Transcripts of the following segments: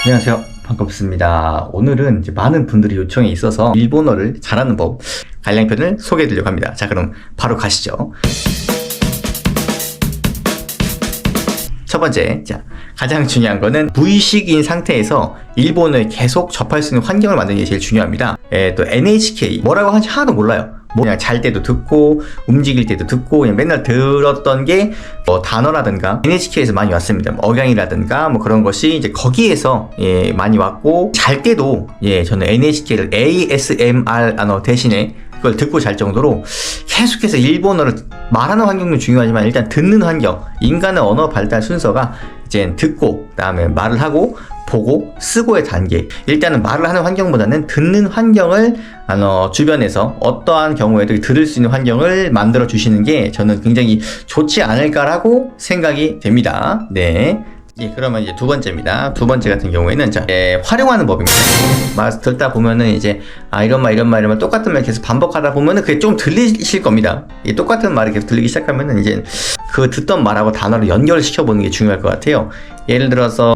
안녕하세요, 반갑습니다. 오늘은 이제 많은 분들이 요청이 있어서 일본어를 잘하는 법 간략편을 소개해 드리려고 합니다. 자, 그럼 바로 가시죠. 첫 번째, 자, 가장 중요한 거는 무의식인 상태에서 일본어에 계속 접할 수 있는 환경을 만드는 게 제일 중요합니다. 또 NHK 뭐라고 하는지 하나도 몰라요. 그냥 잘 때도 듣고 움직일 때도 듣고 그냥 맨날 들었던 게 단어라든가 NHK에서 많이 왔습니다. 억양이라든가 뭐 그런 것이 이제 거기에서 많이 왔고, 잘 때도 저는 NHK를 ASMR 대신에 그걸 듣고 잘 정도로 계속해서 일본어를 말하는 환경도 중요하지만 일단 듣는 환경, 인간의 언어 발달 순서가 이제 듣고 그다음에 말을 하고 보고 쓰고의 단계, 일단은 말을 하는 환경보다는 듣는 환경을 주변에서 어떠한 경우에도 들을 수 있는 환경을 만들어 주시는 게 저는 굉장히 좋지 않을까라고 생각이 됩니다. 네. 그러면 이제 두 번째입니다. 두 번째 같은 경우에는 활용하는 법입니다. 말 듣다 보면은 이제 이런 말 똑같은 말 계속 반복하다 보면은 그게 좀 들리실 겁니다. 똑같은 말이 계속 들리기 시작하면은 이제 그 듣던 말하고 단어를 연결시켜 보는 게 중요할 것 같아요. 예를 들어서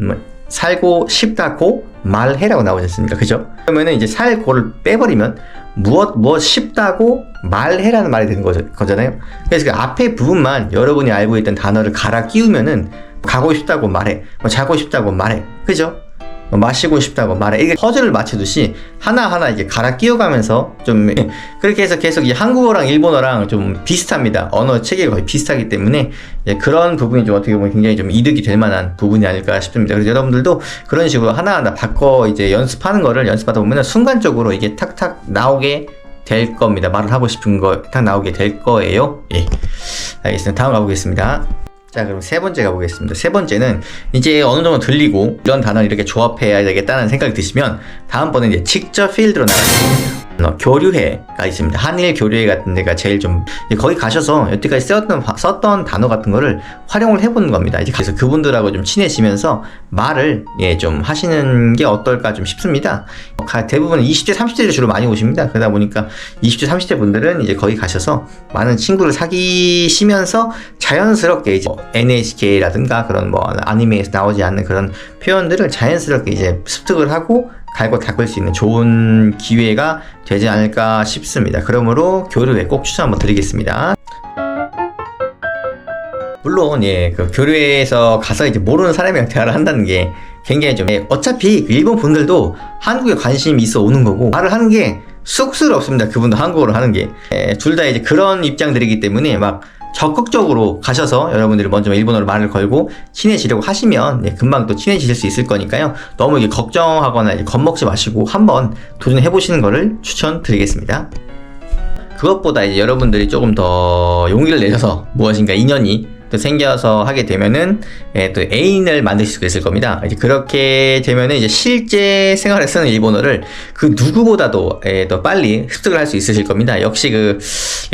살고 싶다고 말해라고 나오지 않습니까? 그죠? 그러면은 이제 살고를 빼버리면 무엇 싶다고 말해라는 말이 되는 거잖아요. 그래서 그 앞에 부분만 여러분이 알고 있던 단어를 갈아 끼우면은 가고 싶다고 말해, 자고 싶다고 말해, 그죠? 마시고 싶다고 말해. 이게 퍼즐을 맞추듯이 하나하나 이게 갈아 끼워가면서 좀 그렇게 해서 계속 이 한국어랑 일본어랑 좀 비슷합니다. 언어 체계가 거의 비슷하기 때문에 그런 부분이 좀 어떻게 보면 굉장히 좀 이득이 될 만한 부분이 아닐까 싶습니다. 그래서 여러분들도 그런 식으로 하나하나 바꿔 이제 연습하는 거를 연습하다 보면 순간적으로 이게 탁탁 나오게 될 겁니다. 말을 하고 싶은 거 탁 나오게 될 거예요. 알겠습니다. 다음 가보겠습니다. 자, 그럼 세 번째 가보겠습니다. 세 번째는 이제 어느 정도 들리고 이런 단어를 이렇게 조합해야 되겠다는 생각이 드시면 다음번에 이제 직접 필드로 나가시면 교류회가 있습니다. 한일 교류회 같은 데가 제일 좀 거기 가셔서 여태까지 썼던 단어 같은 거를 활용을 해보는 겁니다. 이제 그래서 그분들하고 좀 친해지면서 말을 좀 하시는 게 어떨까 좀 싶습니다. 대부분 20대 30대를 주로 많이 오십니다. 그러다 보니까 20대 30대 분들은 이제 거기 가셔서 많은 친구를 사귀시면서 자연스럽게 이제 NHK라든가 그런 아니메에서 나오지 않는 그런 표현들을 자연스럽게 이제 습득을 하고 갈고 닦을 수 있는 좋은 기회가 되지 않을까 싶습니다. 그러므로 교류회 꼭 추천 한번 드리겠습니다. 물론 그 교류회에서 가서 이제 모르는 사람이랑 대화를 한다는 게 굉장히 좀 어차피 일본 분들도 한국에 관심이 있어 오는 거고 말을 하는 게 쑥스럽습니다. 그분도 한국어로 하는 게 둘 다 이제 그런 입장들이기 때문에 막 적극적으로 가셔서 여러분들이 먼저 일본어로 말을 걸고 친해지려고 하시면 금방 또 친해지실 수 있을 거니까요. 너무 이게 걱정하거나 겁먹지 마시고 한번 도전해 보시는 거를 추천드리겠습니다. 그것보다 이제 여러분들이 조금 더 용기를 내셔서 무엇인가 인연이 또 생겨서 하게 되면은 또 애인을 만드실 수가 있을 겁니다. 이제 그렇게 되면은 이제 실제 생활에 쓰는 일본어를 그 누구보다도 더 빨리 습득을 할 수 있으실 겁니다. 역시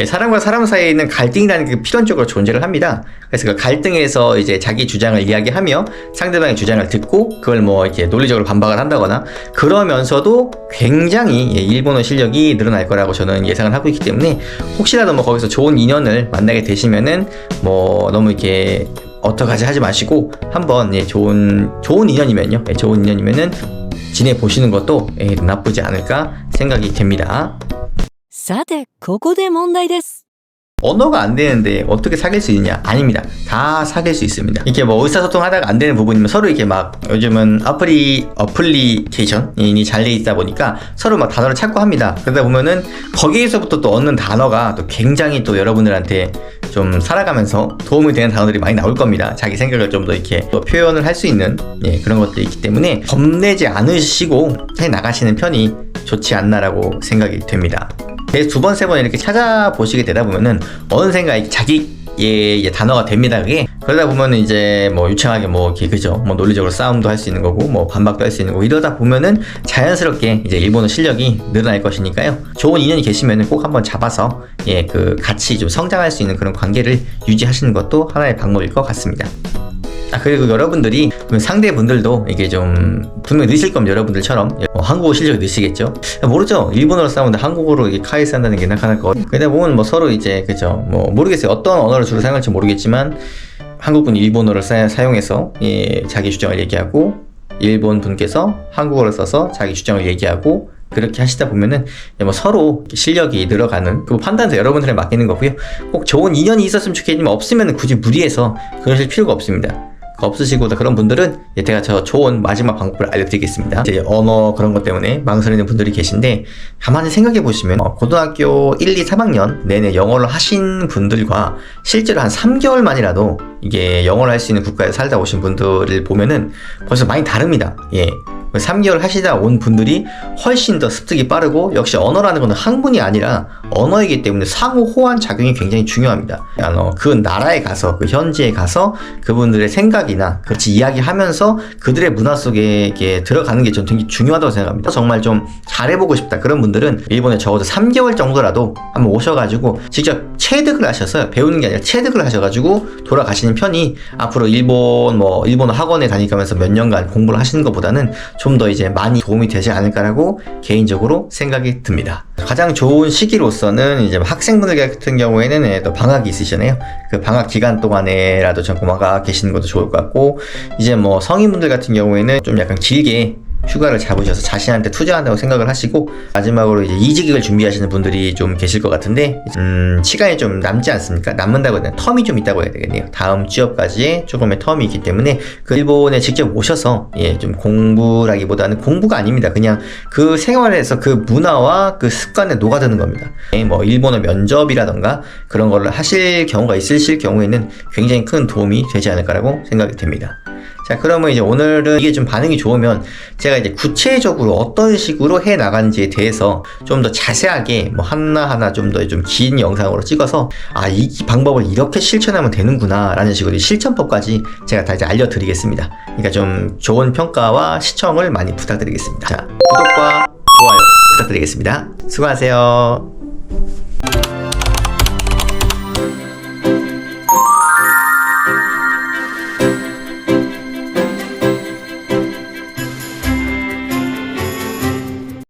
사람과 사람 사이에 있는 갈등이라는 게 필연적으로 존재를 합니다. 그래서 그 갈등에서 이제 자기 주장을 이야기하며 상대방의 주장을 듣고 그걸 이렇게 논리적으로 반박을 한다거나 그러면서도 굉장히 일본어 실력이 늘어날 거라고 저는 예상을 하고 있기 때문에 혹시라도 거기서 좋은 인연을 만나게 되시면은 너무 이렇게 어떡하지 하지 마시고 한번 좋은 인연이면요, 좋은 인연이면은 지내보시는 것도 나쁘지 않을까 생각이 됩니다. さて、ここで問題です。 언어가 안 되는데 어떻게 사귈 수 있느냐? 아닙니다. 다 사귈 수 있습니다. 이렇게 의사소통 하다가 안 되는 부분이면 서로 이렇게 요즘은 어플리케이션이 잘 돼 있다 보니까 서로 단어를 찾고 합니다. 그러다 보면은 거기에서부터 또 얻는 단어가 또 굉장히 또 여러분들한테 좀 살아가면서 도움이 되는 단어들이 많이 나올 겁니다. 자기 생각을 좀 더 이렇게 또 표현을 할 수 있는 그런 것들이 있기 때문에 겁내지 않으시고 해 나가시는 편이 좋지 않나라고 생각이 됩니다. 그래서 두 번, 세 번 이렇게 찾아보시게 되다 보면은 어느샌가 자기의 단어가 됩니다. 그게 그러다 보면은 이제 유창하게 이렇게 그죠? 논리적으로 싸움도 할 수 있는 거고 반박도 할 수 있는 거고 이러다 보면은 자연스럽게 이제 일본어 실력이 늘어날 것이니까요. 좋은 인연이 계시면은 꼭 한번 잡아서 같이 좀 성장할 수 있는 그런 관계를 유지하시는 것도 하나의 방법일 것 같습니다. 그리고 여러분들이 상대분들도 이게 좀 분명히 느실 겁니다. 여러분들처럼 한국어 실력이 느시겠죠. 모르죠. 일본어로 싸우는데 한국어로 이게 카이스 한다는 게 나타날 거. 그러다 보면 서로 이제 그죠. 모르겠어요. 어떤 언어를 주로 사용할지 모르겠지만 한국분 일본어를 사용해서 자기 주장을 얘기하고 일본 분께서 한국어를 써서 자기 주장을 얘기하고 그렇게 하시다 보면은 뭐 서로 실력이 늘어가는 그 판단도 여러분들에 맡기는 거고요. 꼭 좋은 인연이 있었으면 좋겠지만 없으면 굳이 무리해서 그러실 필요가 없습니다. 없으시고 그런 분들은 제가 저 좋은 마지막 방법을 알려드리겠습니다. 이제 언어 그런 것 때문에 망설이는 분들이 계신데 가만히 생각해 보시면 고등학교 1, 2, 3학년 내내 영어를 하신 분들과 실제로 한 3개월 만이라도 이게 영어를 할 수 있는 국가에 살다 오신 분들을 보면은 벌써 많이 다릅니다. 예. 3개월 하시다 온 분들이 훨씬 더 습득이 빠르고 역시 언어라는 것은 학문이 아니라 언어이기 때문에 상호 호환 작용이 굉장히 중요합니다. 그 나라에 가서 그 현지에 가서 그분들의 생각이나 같이 이야기하면서 그들의 문화 속에 이렇게 들어가는 게 저는 되게 중요하다고 생각합니다. 정말 좀 잘해보고 싶다 그런 분들은 일본에 적어도 3개월 정도라도 한번 오셔가지고 직접 체득을 하셔서 배우는 게 아니라 체득을 하셔가지고 돌아가시는 편이 앞으로 일본어 학원에 다니면서 몇 년간 공부를 하시는 것보다는 좀 더 이제 많이 도움이 되지 않을까라고 개인적으로 생각이 듭니다. 가장 좋은 시기로서는 이제 학생분들 같은 경우에는 또 방학이 있으시잖아요. 그 방학 기간 동안에라도 좀 고마가 계시는 것도 좋을 것 같고, 이제 뭐 성인분들 같은 경우에는 좀 약간 길게 휴가를 잡으셔서 자신한테 투자한다고 생각을 하시고, 마지막으로 이제 이직을 준비하시는 분들이 좀 계실 것 같은데, 시간이 좀 남지 않습니까? 남는다고 해야 되나? 텀이 좀 있다고 해야 되겠네요. 다음 취업까지의 조금의 텀이 있기 때문에 그 일본에 직접 오셔서 좀 공부라기보다는 공부가 아닙니다. 그냥 그 생활에서 그 문화와 그 습관에 녹아드는 겁니다. 뭐 일본어 면접이라던가 그런 거를 하실 경우가 있으실 경우에는 굉장히 큰 도움이 되지 않을까라고 생각이 됩니다. 자, 그러면 이제 오늘은 이게 좀 반응이 좋으면 제가 이제 구체적으로 어떤 식으로 해 나가는지에 대해서 좀 더 자세하게 뭐 하나하나 좀 더 좀 긴 영상으로 찍어서 이 방법을 이렇게 실천하면 되는구나 라는 식으로 실천법까지 제가 다 이제 알려드리겠습니다. 그러니까 좀 좋은 평가와 시청을 많이 부탁드리겠습니다. 자, 구독과 좋아요 부탁드리겠습니다. 수고하세요.